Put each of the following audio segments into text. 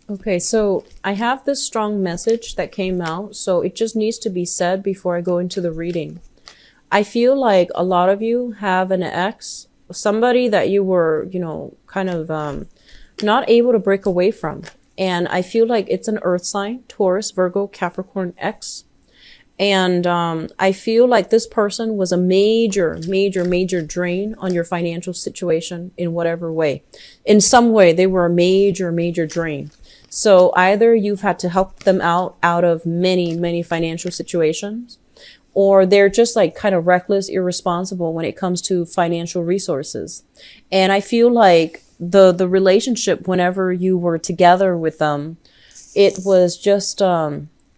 Okay, so I have this strong message that came out, so it just needs to be said before I go into the reading. I feel like a lot of you have an ex, somebody that you were, kind of not able to break away from. And I feel like it's an earth sign, Taurus, Virgo, Capricorn, X. And I feel like this person was a major, major, major drain on your financial situation in whatever way. In some way, they were a major, major drain. So either you've had to help them out of many, many financial situations, or they're just like kind of reckless, irresponsible when it comes to financial resources. And I feel like the relationship, whenever you were together with them, it was just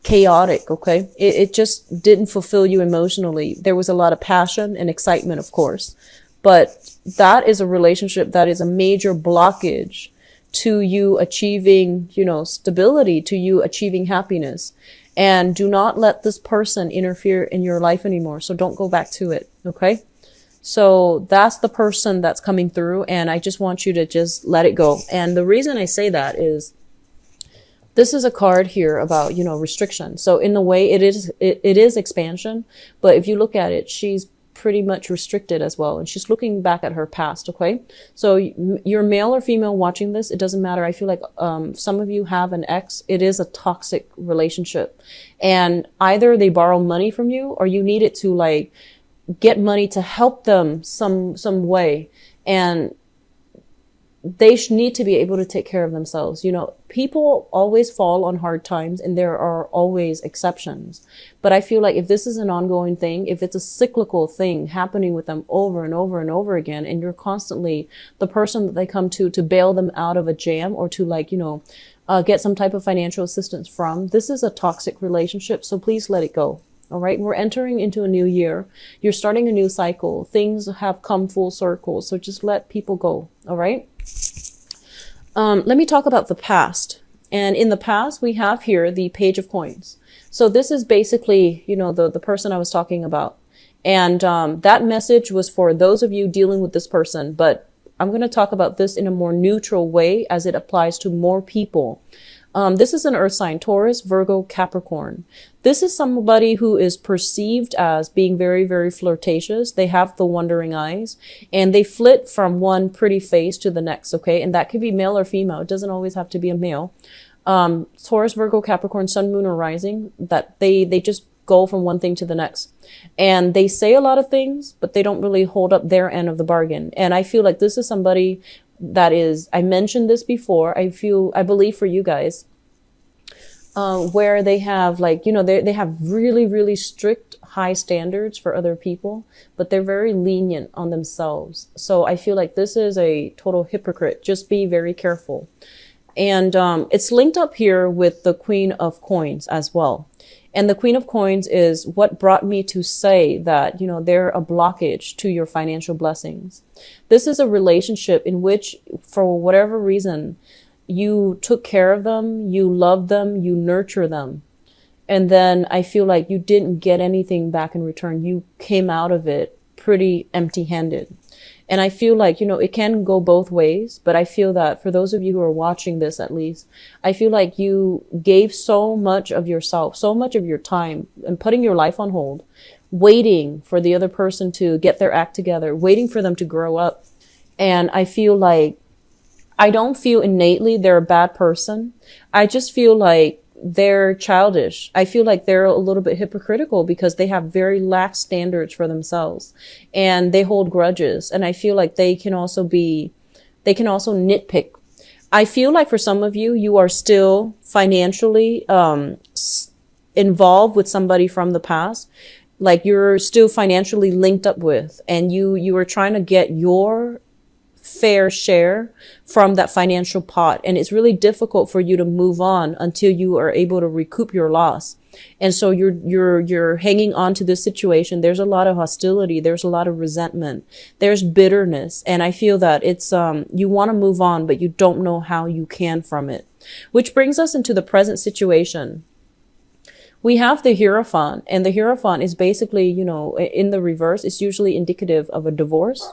chaotic. Okay, it just didn't fulfill you emotionally. There was a lot of passion and excitement, of course, but that is a relationship that is a major blockage to you achieving, stability, to you achieving happiness. And do not let this person interfere in your life anymore. So don't go back to it. Okay. So that's the person that's coming through. And I just want you to just let it go. And the reason I say that is this is a card here about, restriction. So in a way it is expansion. But if you look at it, she's pretty much restricted as well. And she's looking back at her past. Okay. So you're male or female watching this. It doesn't matter. I feel like, some of you have an ex. It is a toxic relationship, and either they borrow money from you or you need it to like get money to help them some way. And they need to be able to take care of themselves. People always fall on hard times, and there are always exceptions. But I feel like if this is an ongoing thing, if it's a cyclical thing happening with them over and over and over again, and you're constantly the person that they come to bail them out of a jam, or to get some type of financial assistance from, this is a toxic relationship. So please let it go. All right. We're entering into a new year. You're starting a new cycle. Things have come full circle. So just let people go. All right. Let me talk about the past. And in the past, we have here the Page of Coins. So this is basically, the person I was talking about. And that message was for those of you dealing with this person. But I'm going to talk about this in a more neutral way as it applies to more people. This is an earth sign, Taurus, Virgo, Capricorn. This is somebody who is perceived as being very, very flirtatious. They have the wandering eyes, and they flit from one pretty face to the next. Okay. And that could be male or female. It doesn't always have to be a male. Taurus, Virgo, Capricorn, sun, moon, or rising, that they just go from one thing to the next. And they say a lot of things, but they don't really hold up their end of the bargain. And I feel like this is somebody that is, I mentioned this before, I believe for you guys, where they have they have really, really strict high standards for other people, but they're very lenient on themselves. So I feel like this is a total hypocrite. Just be very careful. And it's linked up here with the Queen of Coins as well. And the Queen of Coins is what brought me to say that, they're a blockage to your financial blessings. This is a relationship in which, for whatever reason, you took care of them, you loved them, you nurture them. And then I feel like you didn't get anything back in return. You came out of it pretty empty-handed. And I feel like, it can go both ways, but I feel that for those of you who are watching this, at least, I feel like you gave so much of yourself, so much of your time, and putting your life on hold, waiting for the other person to get their act together, waiting for them to grow up. And I feel like, I don't feel innately they're a bad person. I just feel like they're childish. I feel like they're a little bit hypocritical because they have very lax standards for themselves, and they hold grudges. And I feel like they can also nitpick. I feel like for some of you, you are still financially, involved with somebody from the past. Like you're still financially linked up with, and you are trying to get your fair share from that financial pot. And it's really difficult for you to move on until you are able to recoup your loss. And so you're hanging on to this situation. There's a lot of hostility. There's a lot of resentment. There's bitterness. And I feel that it's, you want to move on, but you don't know how you can from it. Which brings us into the present situation. We have the Hierophant, and the Hierophant is basically, in the reverse, it's usually indicative of a divorce,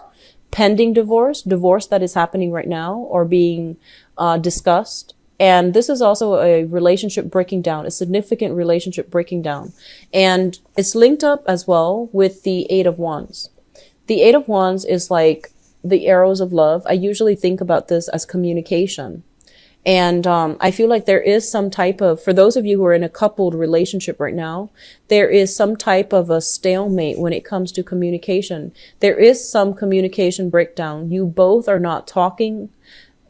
pending divorce that is happening right now or being discussed. And this is also a relationship breaking down, a significant relationship breaking down. And it's linked up as well with the Eight of Wands. The Eight of Wands is like the arrows of love. I usually think about this as communication. And I feel like there is some type of, for those of you who are in a coupled relationship right now, there is some type of a stalemate when it comes to communication. There is some communication breakdown. You both are not talking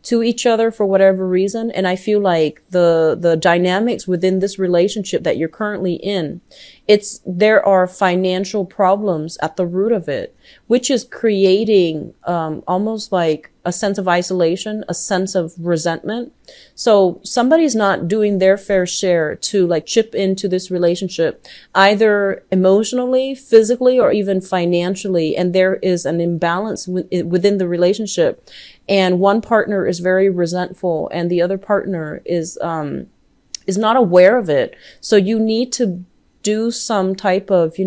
to each other for whatever reason. And I feel like the dynamics within this relationship that you're currently in, there are financial problems at the root of it, which is creating, almost like a sense of isolation, a sense of resentment. So somebody's not doing their fair share to like chip into this relationship, either emotionally, physically, or even financially. And there is an imbalance within the relationship. And one partner is very resentful and the other partner is not aware of it. So you need to do some type of,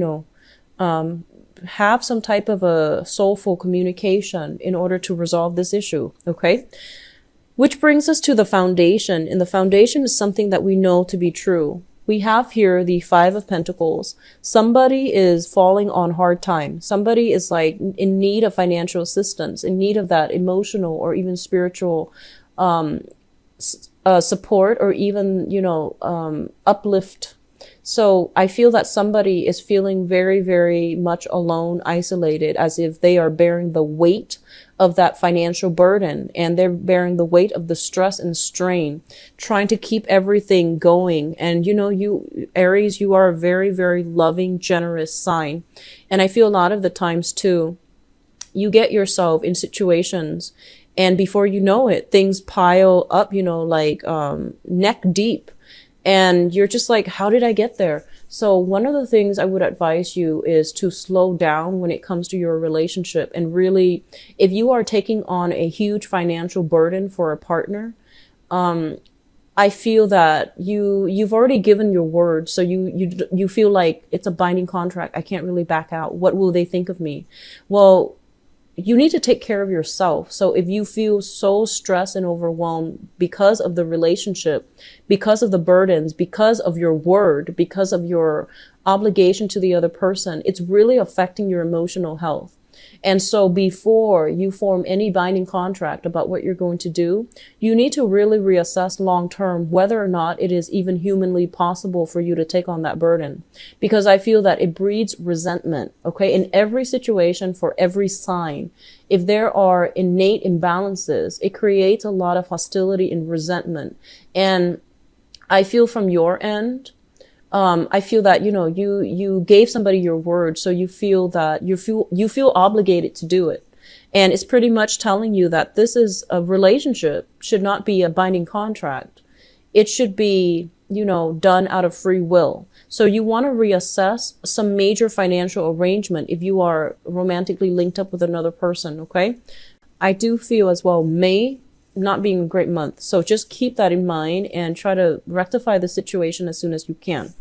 have some type of a soulful communication in order to resolve this issue. Okay. Which brings us to the foundation. And the foundation is something that we know to be true. We have here the Five of Pentacles. Somebody is falling on hard time. Somebody is like in need of financial assistance, in need of that emotional or even spiritual support, or even, uplift. So I feel that somebody is feeling very, very much alone, isolated, as if they are bearing the weight of that financial burden, and they're bearing the weight of the stress and strain, trying to keep everything going. And you, Aries, you are a very, very loving, generous sign. And I feel a lot of the times too, you get yourself in situations and before you know it, things pile up, neck deep. And you're just like, how did I get there? So one of the things I would advise you is to slow down when it comes to your relationship. And really, if you are taking on a huge financial burden for a partner, I feel that you've already given your word. So you feel like it's a binding contract. I can't really back out. What will they think of me? Well, you need to take care of yourself. So if you feel so stressed and overwhelmed because of the relationship, because of the burdens, because of your word, because of your obligation to the other person, it's really affecting your emotional health. And so before you form any binding contract about what you're going to do, you need to really reassess long term whether or not it is even humanly possible for you to take on that burden. Because I feel that it breeds resentment, okay? In every situation, for every sign, if there are innate imbalances, it creates a lot of hostility and resentment. And I feel from your end, I feel that, you gave somebody your word. So you feel that you feel obligated to do it. And it's pretty much telling you that this is a relationship, should not be a binding contract. It should be, done out of free will. So you want to reassess some major financial arrangement if you are romantically linked up with another person. Okay. I do feel as well, May not being a great month. So just keep that in mind and try to rectify the situation as soon as you can.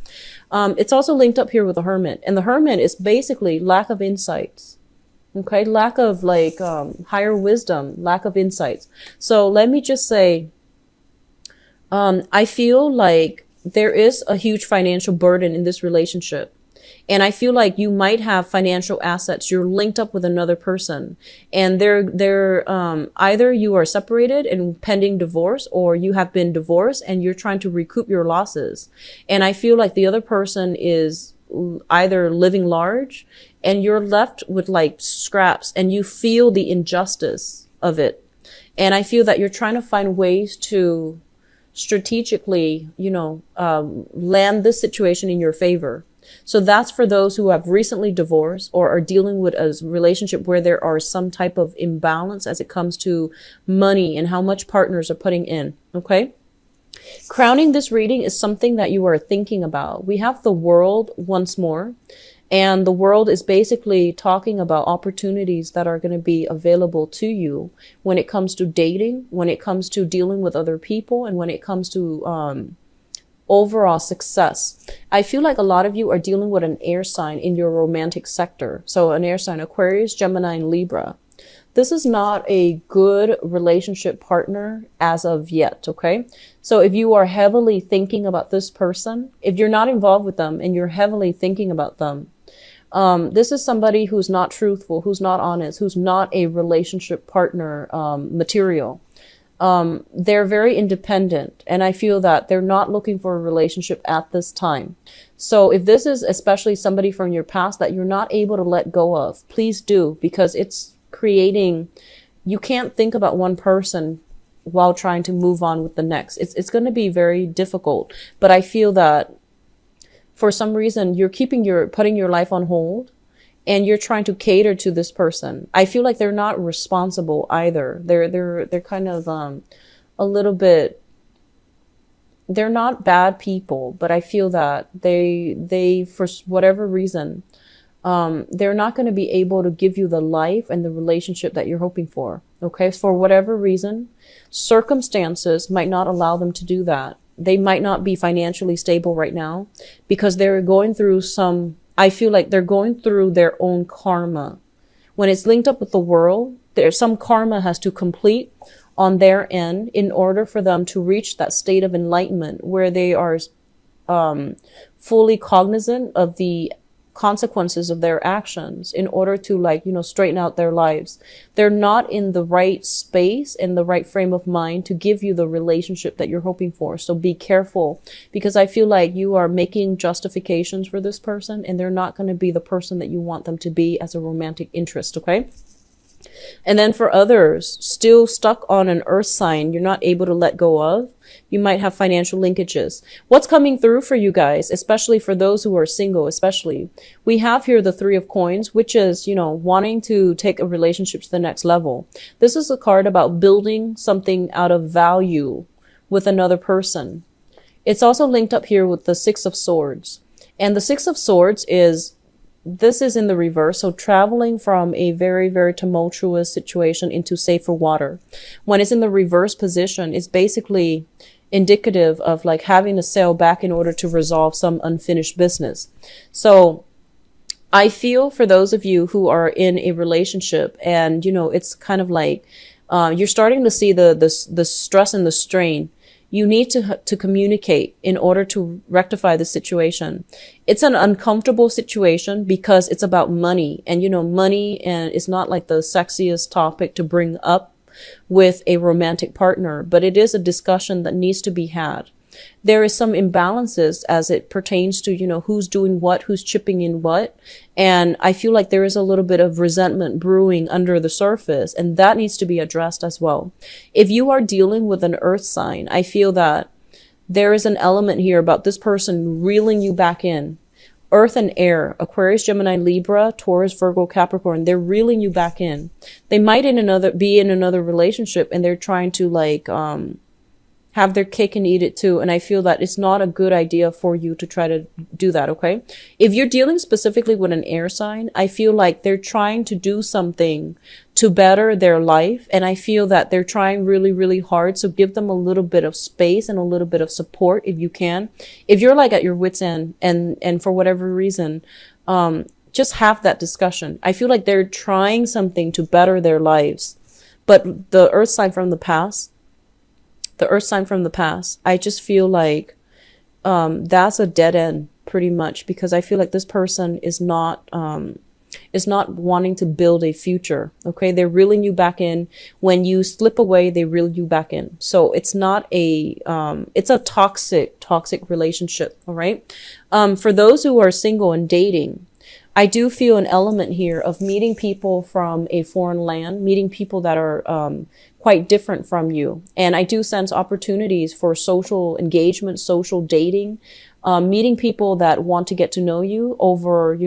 It's also linked up here with the Hermit, and the Hermit is basically lack of insights. Okay. Lack of higher wisdom, lack of insights. So let me just say, I feel like there is a huge financial burden in this relationship. And I feel like you might have financial assets. You're linked up with another person, and they're either you are separated and pending divorce, or you have been divorced and you're trying to recoup your losses. And I feel like the other person is either living large and you're left with like scraps, and you feel the injustice of it. And I feel that you're trying to find ways to strategically, land this situation in your favor. So that's for those who have recently divorced or are dealing with a relationship where there are some type of imbalance as it comes to money and how much partners are putting in. Okay. Crowning this reading is something that you are thinking about. We have the World once more, and the World is basically talking about opportunities that are going to be available to you when it comes to dating, when it comes to dealing with other people, and when it comes to, overall success. I feel like a lot of you are dealing with an air sign in your romantic sector. So an air sign, Aquarius, Gemini, and Libra. this is not a good relationship partner as of yet, okay? So if you are heavily thinking about this person, if you're not involved with them and you're heavily thinking about them, this is somebody who's not truthful, who's not honest, who's not a relationship partner material. They're very independent, and I feel that they're not looking for a relationship at this time. So if this is especially somebody from your past that you're not able to let go of, please do, because it's creating, you can't think about one person while trying to move on with the next. It's going to be very difficult, but I feel that for some reason you're putting your life on hold and you're trying to cater to this person. I feel like they're not responsible either. They're kind of, a little bit, they're not bad people, but I feel that they, for whatever reason, they're not going to be able to give you the life and the relationship that you're hoping for. Okay. For whatever reason, circumstances might not allow them to do that. They might not be financially stable right now because they're going through I feel like they're going through their own karma. When it's linked up with the world, there's some karma has to complete on their end in order for them to reach that state of enlightenment where they are, fully cognizant of the consequences of their actions in order to straighten out their lives. They're not in the right space and the right frame of mind to give you the relationship that you're hoping for. So be careful, because I feel like you are making justifications for this person and they're not going to be the person that you want them to be as a romantic interest. Okay. And then for others still stuck on an earth sign you're not able to let go of, you might have financial linkages. What's coming through for you guys, especially for those who are single, especially, we have here the Three of Coins, which is, wanting to take a relationship to the next level. This is a card about building something out of value with another person. It's also linked up here with the Six of Swords. And the Six of Swords this is in the reverse. So traveling from a very, very tumultuous situation into safer water. When it's in the reverse position, it's basically indicative of like having to sail back in order to resolve some unfinished business. So I feel for those of you who are in a relationship and, it's kind of like, you're starting to see the stress and the strain. You need to communicate in order to rectify the situation. It's an uncomfortable situation because it's about money, and money and is not like the sexiest topic to bring up with a romantic partner, but it is a discussion that needs to be had. There is some imbalances as it pertains to, who's doing what, who's chipping in what. And I feel like there is a little bit of resentment brewing under the surface, and that needs to be addressed as well. If you are dealing with an earth sign, I feel that there is an element here about this person reeling you back in. Earth and air, Aquarius, Gemini, Libra, Taurus, Virgo, Capricorn, they're reeling you back in. They might be in another relationship and they're trying to have their cake and eat it too. And I feel that it's not a good idea for you to try to do that, okay? If you're dealing specifically with an air sign, I feel like they're trying to do something to better their life. And I feel that they're trying really, really hard. So give them a little bit of space and a little bit of support if you can. If you're like at your wit's end and for whatever reason, just have that discussion. I feel like they're trying something to better their lives. But the earth sign from the past, I just feel like that's a dead end pretty much, because I feel like this person is not wanting to build a future. Okay. They're reeling you back in. When you slip away, they reel you back in. So it's not it's a toxic relationship. All right. For those who are single and dating, I do feel an element here of meeting people from a foreign land, meeting people that are, quite different from you. And I do sense opportunities for social engagement, social dating, meeting people that want to get to know you over,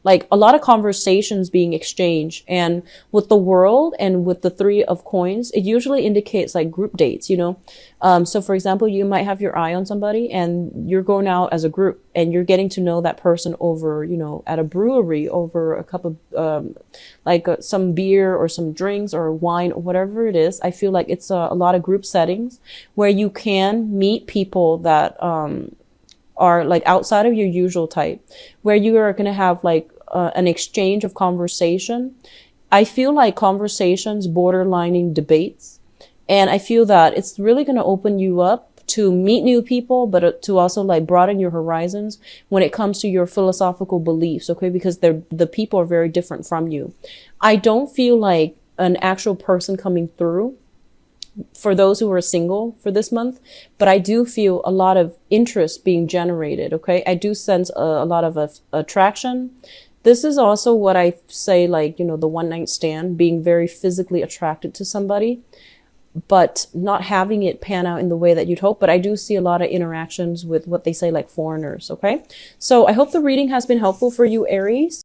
like a lot of conversations being exchanged. And with the world and with the Three of Coins, it usually indicates like group dates, So for example, you might have your eye on somebody and you're going out as a group and you're getting to know that person over, at a brewery, over a cup of, some beer or some drinks or wine or whatever it is. I feel like it's a lot of group settings where you can meet people that, are like outside of your usual type, where you are going to have like an exchange of conversation I feel like conversations borderlining debates. And I feel that it's really going to open you up to meet new people, but to also like broaden your horizons when it comes to your philosophical beliefs, okay? Because the people are very different from you. I don't feel like an actual person coming through for those who are single for this month, but I do feel a lot of interest being generated, okay? I do sense a lot of attraction. This is also what I say, like, you know, the one night stand, being very physically attracted to somebody, but not having it pan out in the way that you'd hope. But I do see a lot of interactions with what they say, like foreigners, okay? So I hope the reading has been helpful for you, Aries.